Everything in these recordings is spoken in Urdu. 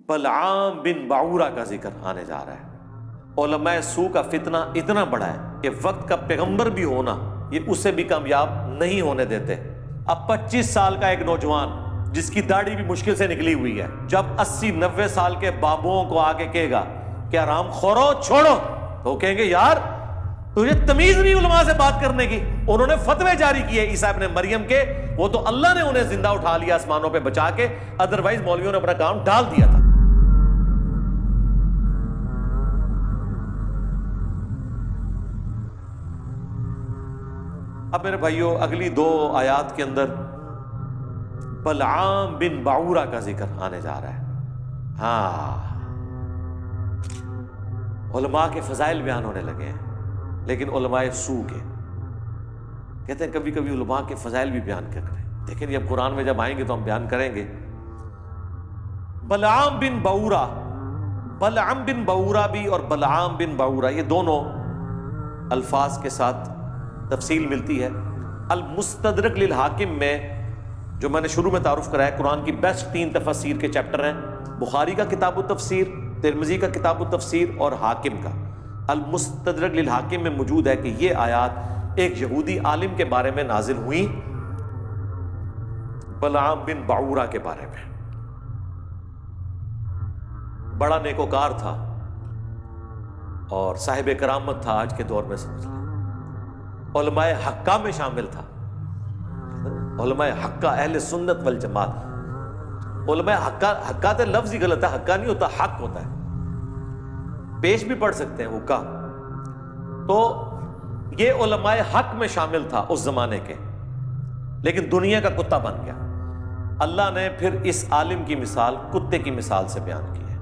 بلعام بن بعورہ کا ذکر آنے جا رہا ہے۔ علماء سو کا فتنہ اتنا بڑا ہے کہ وقت کا پیغمبر بھی ہونا یہ اسے بھی کامیاب نہیں ہونے دیتے۔ اب 25 سال کا ایک نوجوان جس کی داڑھی بھی مشکل سے نکلی ہوئی ہے، جب 80-90 سال کے بابوؤں کو آگے کہے گا کہ حرام خورو چھوڑو، تو کہیں گے یار تجھے تمیز نہیں علماء سے بات کرنے کی۔ انہوں نے فتوے جاری کیے عیسیٰ ابن مریم کے، وہ تو اللہ نے انہیں زندہ اٹھا لیا آسمانوں پہ بچا کے، ادروائز مولویوں نے اپنا کام ڈال دیا تھا۔ اب میرے بھائیو اگلی 2 آیات کے اندر بلعام بن بعورہ کا ذکر آنے جا رہا ہے۔ ہاں، علماء کے فضائل بیان ہونے لگے ہیں، لیکن علماء سو کے کہتے ہیں کبھی کبھی علماء کے فضائل بھی بیان کر رہے ہیں، لیکن یہ اب قرآن میں جب آئیں گے تو ہم بیان کریں گے۔ بلعام بن بعورہ، بلعام بن بعورہ بھی اور بلعام بن بعورہ یہ دونوں الفاظ کے ساتھ تفصیل ملتی ہے۔ المستدرک للحاکم میں جو میں نے شروع میں تعارف کرایا، قرآن کی بیسٹ 3 تفاسیر کے چیپٹر ہیں، بخاری کا کتاب التفسیر، ترمذی کا کتاب التفسیر اور حاکم کا۔ المستدرک للحاکم میں موجود ہے کہ یہ آیات ایک یہودی عالم کے بارے میں نازل ہوئی، بلعام بن بعورہ کے بارے میں۔ بڑا نیکوکار تھا اور صاحب کرامت تھا، آج کے دور میں سمجھ لیں علماء حقہ میں شامل تھا۔ علماء حقہ، اہل سنت والجماعت۔ علماء حقہ تے لفظ ہی غلط ہے، حقہ نہیں ہوتا، حق ہوتا ہے، پیش بھی پڑھ سکتے ہیں حقہ۔ تو یہ علماء حق میں شامل تھا اس زمانے کے، لیکن دنیا کا کتا بن گیا۔ اللہ نے پھر اس عالم کی مثال کتے کی مثال سے بیان کی ہے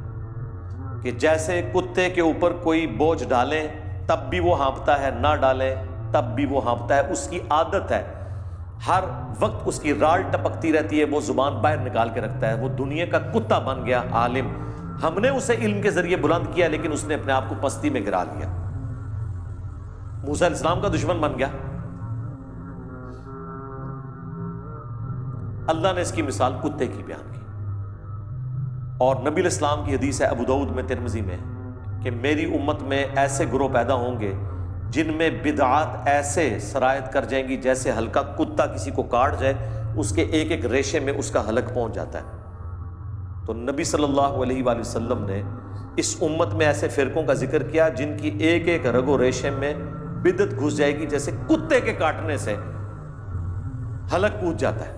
کہ جیسے کتے کے اوپر کوئی بوجھ ڈالیں تب بھی وہ ہانپتا ہے، نہ ڈالیں تب بھی وہ ہانپتا ہے، اس کی عادت ہے، ہر وقت اس کی رال ٹپکتی رہتی ہے، وہ زبان باہر نکال کے رکھتا ہے۔ وہ دنیا کا کتا بن گیا عالم۔ ہم نے اسے علم کے ذریعے بلند کیا، لیکن اس نے اپنے آپ کو پستی میں گرا لیا، موسیٰ علیہ السلام کا دشمن بن گیا۔ اللہ نے اس کی مثال کتے کی بیان کی، اور نبی علیہ السلام کی حدیث ہے ابو داؤد میں، ترمذی میں، کہ میری امت میں ایسے گروہ پیدا ہوں گے جن میں بدعات ایسے سرایت کر جائیں گی جیسے ہلکا کتا کسی کو کاٹ جائے، اس کے ایک ایک ریشے میں اس کا حلق پہنچ جاتا ہے۔ تو نبی صلی اللہ علیہ وآلہ وسلم نے اس امت میں ایسے فرقوں کا ذکر کیا جن کی ایک ایک رگ و ریشے میں بدعت گھس جائے گی، جیسے کتے کے کاٹنے سے حلق پوچھ جاتا ہے۔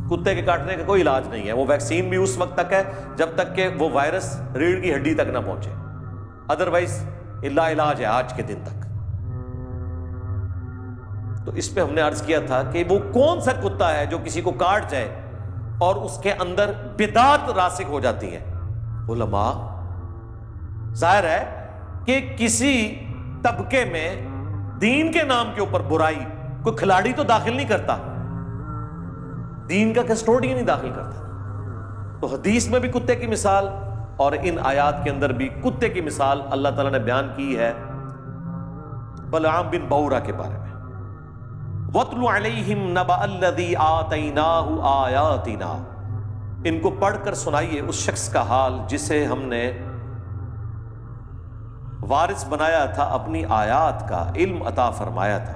کتے کے کاٹنے کا کوئی علاج نہیں ہے، وہ ویکسین بھی اس وقت تک ہے جب تک کہ وہ وائرس ریڑھ کی ہڈی تک نہ پہنچے، ادروائز لا علاج ہے آج کے دن تک۔ تو اس پہ ہم نے عرض کیا تھا کہ وہ کون سا کتا ہے جو کسی کو کاٹ جائے اور اس کے اندر بدعات راسخ ہو جاتی ہیں؟ علماء۔ ظاہر ہے کہ کسی طبقے میں دین کے نام کے اوپر برائی کوئی کھلاڑی تو داخل نہیں کرتا، دین کا کسٹوڈین نہیں داخل کرتا۔ تو حدیث میں بھی کتے کی مثال اور ان آیات کے اندر بھی کتے کی مثال اللہ تعالیٰ نے بیان کی ہے بلعام بن بعورہ کے بارے میں۔ وَاتْلُ عَلَيْهِمْ نَبَأَ الَّذِي آتَيْنَاهُ آيَاتِنَا، ان کو پڑھ کر سنائیے اس شخص کا حال جسے ہم نے وارث بنایا تھا، اپنی آیات کا علم عطا فرمایا تھا۔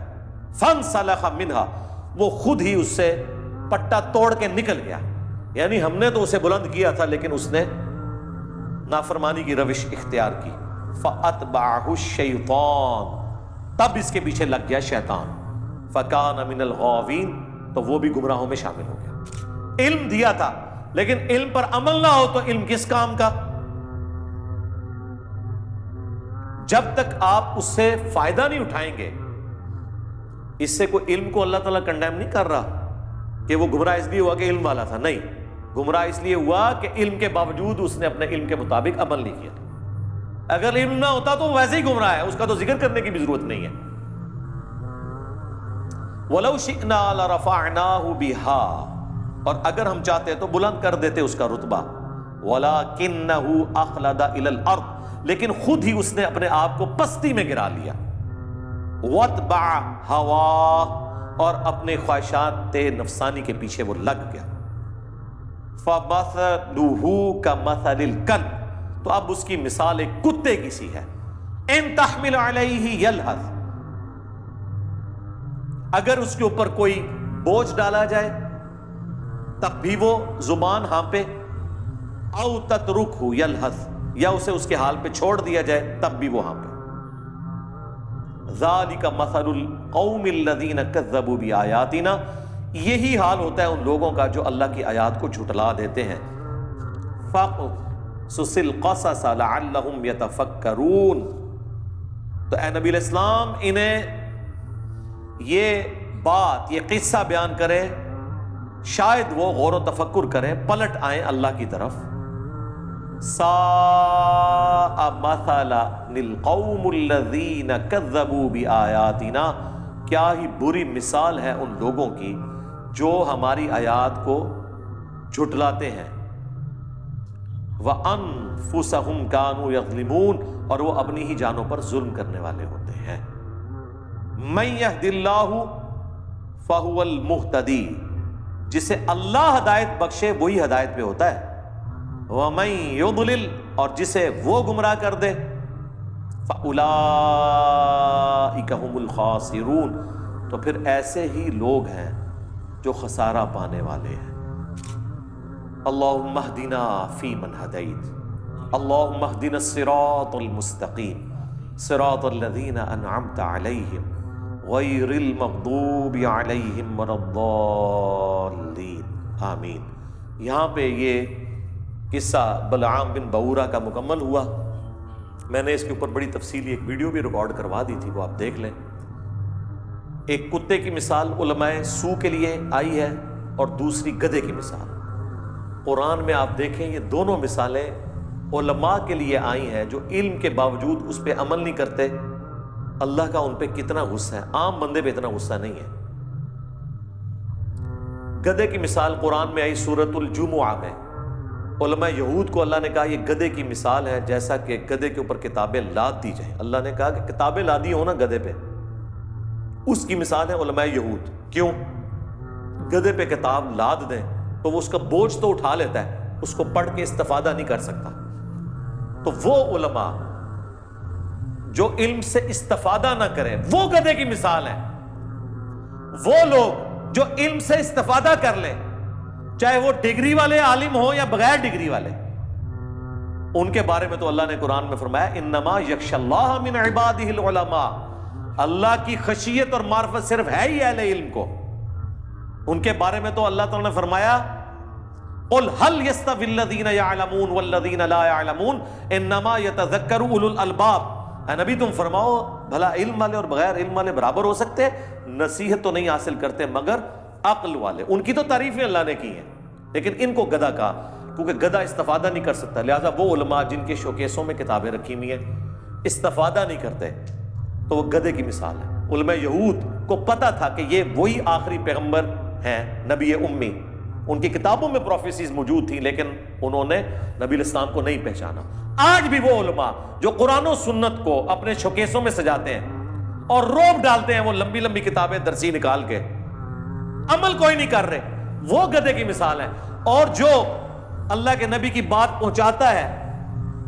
فَانْسَلَخَ مِنْهَا، وہ خود ہی اس سے پٹا توڑ کے نکل گیا، یعنی ہم نے تو اسے بلند کیا تھا لیکن اس نے نافرمانی کی روش اختیار کی۔ فَأَتْبَعَهُ الشَّيْطَانُ، تب اس کے پیچھے لگ گیا شیطان۔ فَكَانَ مِنَ الْغَاوِينَ، تو وہ بھی گمراہوں میں شامل ہو گیا۔ علم دیا تھا لیکن علم پر عمل نہ ہو تو علم کس کام کا؟ جب تک آپ اس سے فائدہ نہیں اٹھائیں گے، اس سے کوئی علم کو اللہ تعالیٰ کنڈیم نہیں کر رہا کہ وہ گمراہ اس لیے ہوا کہ علم والا تھا، نہیں، گمراہ اس لیے ہوا کہ علم کے باوجود اس نے اپنے علم کے مطابق عمل نہیں کیا۔ اگر علم نہ ہوتا تو ویسے ہی گمراہ ہے، اس کا تو ذکر کرنے کی بھی ضرورت نہیں ہے۔ وَلَوْ شِئْنَا لَرَفَعْنَاهُ بِهَا، اور اگر ہم چاہتے تو بلند کر دیتے اس کا رتبہ۔ وَلَكِنَّهُ أَخْلَدَ إِلَى الْأَرْضِ، لیکن خود ہی اس نے اپنے آپ کو پستی میں گرا لیا۔ وَاتْبَعَ هَوَاهُ، اور اپنے خواہشات نفسانی کے پیچھے وہ لگ گیا۔ فَمَثَلُهُ كَمَثَلِ الْكَلْبِ، تو اب اس کی مثال ایک کتے کی سی ہے. اِن تَحْمِلْ عَلَيْهِ يَلْهَثْ، اگر اس کے اوپر کوئی بوجھ ڈالا جائے تب بھی وہ زبان ہانپے، او تترکہ یلہث، یا اسے اس کے حال پہ چھوڑ دیا جائے تب بھی وہ ہانپے. ذالک مثل القوم الذین کذبوا بآیاتنا، یہی حال ہوتا ہے ان لوگوں کا جو اللہ کی آیات کو جھٹلا دیتے ہیں. فاقصص القصص لعلہم یتفکرون، تو اے نبی علیہ السلام انہیں یہ بات، یہ قصہ بیان کرے، شاید وہ غور و تفکر کریں، پلٹ آئیں اللہ کی طرف. ساء مثلا للقوم الذین کذبوا بآیاتنا، کیا ہی بری مثال ہے ان لوگوں کی جو ہماری آیات کو جھٹلاتے ہیں. وَأَنفُسَهُمْ كَانُوا يَظْلِمُونَ، اور وہ اپنی ہی جانوں پر ظلم کرنے والے ہوتے ہیں. مَن يَهْدِ اللَّهُ فَهُوَ الْمُهْتَدِي، جسے اللہ ہدایت بخشے وہی ہدایت پہ ہوتا ہے. وَمَن يُضْلِلْ، اور جسے وہ گمراہ کر دے، فَأُولَٰئِكَ هُمُ الْخَاسِرُونَ، تو پھر ایسے ہی لوگ ہیں جو خسارہ پانے والے ہیں. اللہم اہدنا فیمن ہدیت، اللہم اہدنا الصراط المستقیم، صراط الذین انعمت علیہم غیر المغضوب علیہم ولا الضالین، آمین. یہاں پہ یہ قصہ بلعام بن بعورہ کا مکمل ہوا. میں نے اس کے اوپر بڑی تفصیلی ایک ویڈیو بھی ریکارڈ کروا دی تھی، وہ آپ دیکھ لیں. ایک کتے کی مثال علماء سو کے لیے آئی ہے اور دوسری گدھے کی مثال. قرآن میں آپ دیکھیں یہ دونوں مثالیں علماء کے لیے آئی ہیں جو علم کے باوجود اس پہ عمل نہیں کرتے. اللہ کا ان پہ کتنا غصہ ہے، عام بندے پہ اتنا غصہ نہیں ہے. گدھے کی مثال قرآن میں آئی سورۃ الجمعہ میں. علماء یہود کو اللہ نے کہا یہ گدھے کی مثال ہے جیسا کہ گدھے کے اوپر کتابیں لاد دی جائیں. اللہ نے کہا کہ کتابیں لادی ہو نا گدھے پہ، اس کی مثال ہے علماء یہود. کیوں؟ گدھے پہ کتاب لاد دیں تو وہ اس کا بوجھ تو اٹھا لیتا ہے، اس کو پڑھ کے استفادہ نہیں کر سکتا. تو وہ علماء جو علم سے استفادہ نہ کریں وہ گدھے کی مثال ہے. وہ لوگ جو علم سے استفادہ کر لیں، چاہے وہ ڈگری والے عالم ہوں یا بغیر ڈگری والے، ان کے بارے میں تو اللہ نے قرآن میں فرمایا انما یخشی اللہ من عبادہ العلماء، اللہ کی خشیت اور معرفت صرف ہے ہی اہل علم کو. ان کے بارے میں تو اللہ تعالیٰ نے فرمایا قل هل يستوي الذين يعلمون والذين لا يعلمون انما يتذكر اولو الالباب. اے نبی تم فرماؤ بھلا علم والے اور بغیر علم والے برابر ہو سکتے؟ نصیحت تو نہیں حاصل کرتے مگر عقل والے. ان کی تو تعریفیں اللہ نے کی ہیں، لیکن ان کو گدھا کہا کیونکہ گدھا استفادہ نہیں کر سکتا. لہٰذا وہ علماء جن کے شوکیسوں میں کتابیں رکھی ہوئی ہیں استفادہ نہیں کرتے تو وہ گدھے کی مثال ہے. علماء یہود کو پتا تھا کہ یہ وہی آخری پیغمبر ہیں، نبی امی. ان کی کتابوں میں پروفیسیز موجود تھیں لیکن انہوں نے نبی الاسلام کو نہیں پہچانا. آج بھی وہ علماء جو قرآن و سنت کو اپنے شوکیسوں میں سجاتے ہیں اور روب ڈالتے ہیں وہ لمبی لمبی کتابیں درسی نکال کے، عمل کوئی نہیں کر رہے، وہ گدھے کی مثال ہے. اور جو اللہ کے نبی کی بات پہنچاتا ہے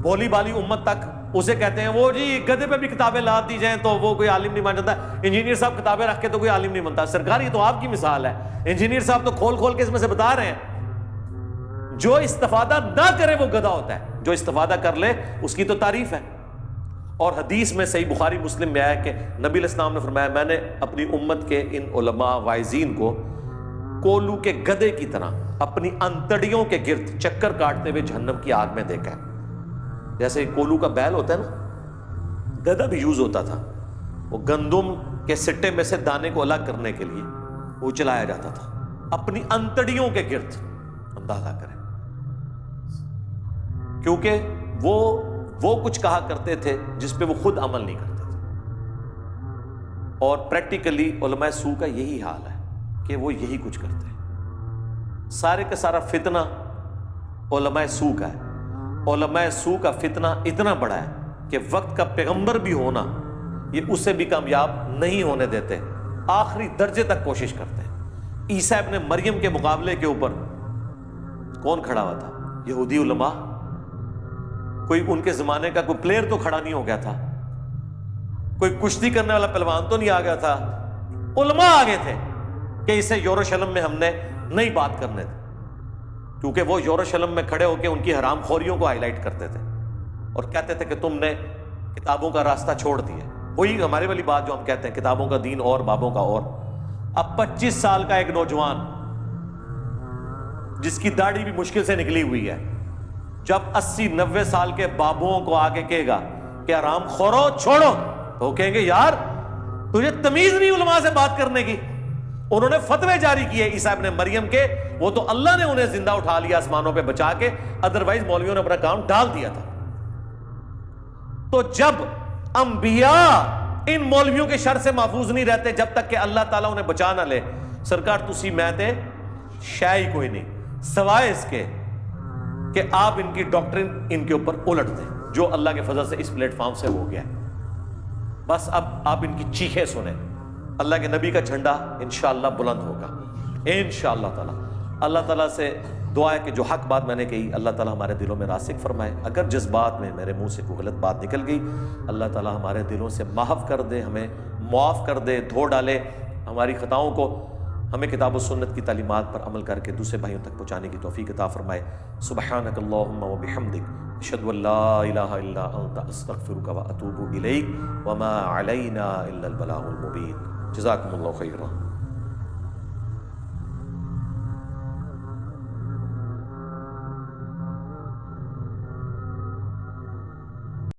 بولی بالی امت تک، اسے کہتے ہیں وہ جی گدھے پہ بھی کتابیں لا دی جائیں تو وہ کوئی عالم نہیں بن جاتا. انجینئر صاحب کتابیں رکھ کے تو کوئی عالم نہیں بنتا. سرکار یہ تو آپ کی مثال ہے. انجینئر صاحب تو کھول کھول کے اس میں سے بتا رہے ہیں جو استفادہ نہ کرے وہ گدھا ہوتا ہے، جو استفادہ کر لے اس کی تو تعریف ہے. اور حدیث میں صحیح بخاری مسلم میں آیا کہ نبی علیہ السلام نے فرمایا میں نے اپنی امت کے ان علماء واعظین کو کولو کے گدھے کی طرح اپنی انتڑیوں کے گرد چکر کاٹتے ہوئے جہنم کی آگ میں دیکھا ہے. جیسے کولو کا بیل ہوتا ہے نا، گدھا بھی یوز ہوتا تھا، وہ گندم کے سٹے میں سے دانے کو الگ کرنے کے لیے وہ چلایا جاتا تھا. اپنی انتڑیوں کے گرد، اندازہ کریں، کیونکہ وہ کچھ کہا کرتے تھے جس پہ وہ خود عمل نہیں کرتے تھے. اور پریکٹیکلی علماء سو کا یہی حال ہے کہ وہ یہی کچھ کرتے ہیں. سارے کا سارا فتنہ علماء سو کا ہے. علماء سو کا فتنہ اتنا بڑا ہے کہ وقت کا پیغمبر بھی ہونا یہ اسے بھی کامیاب نہیں ہونے دیتے، آخری درجے تک کوشش کرتے ہیں. عیسیٰ ابن مریم کے مقابلے کے اوپر کون کھڑا ہوا تھا؟ یہودی علماء. کوئی ان کے زمانے کا کوئی پلیئر تو کھڑا نہیں ہو گیا تھا, کوئی کشتی کرنے والا پہلوان تو نہیں آ گیا تھا. علماء آگے تھے کہ اسے یروشلم میں ہم نے نہیں بات کرنے تھے, کیونکہ وہ یروشلم میں کھڑے ہو کے ان کی حرام خوریوں کو ہائی لائٹ کرتے تھے اور کہتے تھے کہ تم نے کتابوں کا راستہ چھوڑ دیا. وہی ہماری والی بات جو ہم کہتے ہیں کتابوں کا دین اور بابوں کا اور. اب 25 سال کا ایک نوجوان جس کی داڑھی بھی مشکل سے نکلی ہوئی ہے, جب 80-90 سال کے بابوں کو آگے کہے گا کہ حرام خورو چھوڑو, تو کہیں گے یار تجھے تمیز نہیں علماء سے بات کرنے کی. انہوں نے فتوے جاری کیے عیسیٰ ابن مریم کے, وہ تو اللہ نے انہیں زندہ اٹھا لیا آسمانوں پہ بچا کے, ادروائز مولویوں نے اپنا کام ڈال دیا تھا. تو جب انبیاء ان مولویوں کے شر سے محفوظ نہیں رہتے جب تک کہ اللہ تعالیٰ انہیں بچا نہ لے, سرکار تسی میں تے شے ہی کوئی نہیں سوائے اس کے کہ آپ ان کی ڈاکٹرن ان کے اوپر الٹ دیں, جو اللہ کے فضل سے اس پلیٹ فارم سے ہو گیا ہے. بس اب آپ ان کی چیخیں سنیں, اللہ کے نبی کا جھنڈا انشاءاللہ بلند ہوگا انشاءاللہ تعالی. اللہ تعالیٰ سے دعا ہے کہ جو حق بات میں نے کہی اللہ تعالیٰ ہمارے دلوں میں راسخ فرمائے. اگر جس بات میں میرے منہ سے کوئی غلط بات نکل گئی اللہ تعالیٰ ہمارے دلوں سے محو کر دے, ہمیں معاف کر دے, دھو ڈالے ہماری خطاؤں کو, ہمیں کتاب و سنت کی تعلیمات پر عمل کر کے دوسرے بھائیوں تک پہنچانے کی توفیق عطا فرمائے. سبحانک اللہم و بحمدک اشہد ان لا الہ الا انت استغفرک و اتوب الیک وما علینا الا البلاغ المبین. جزاکم اللہ خیرا.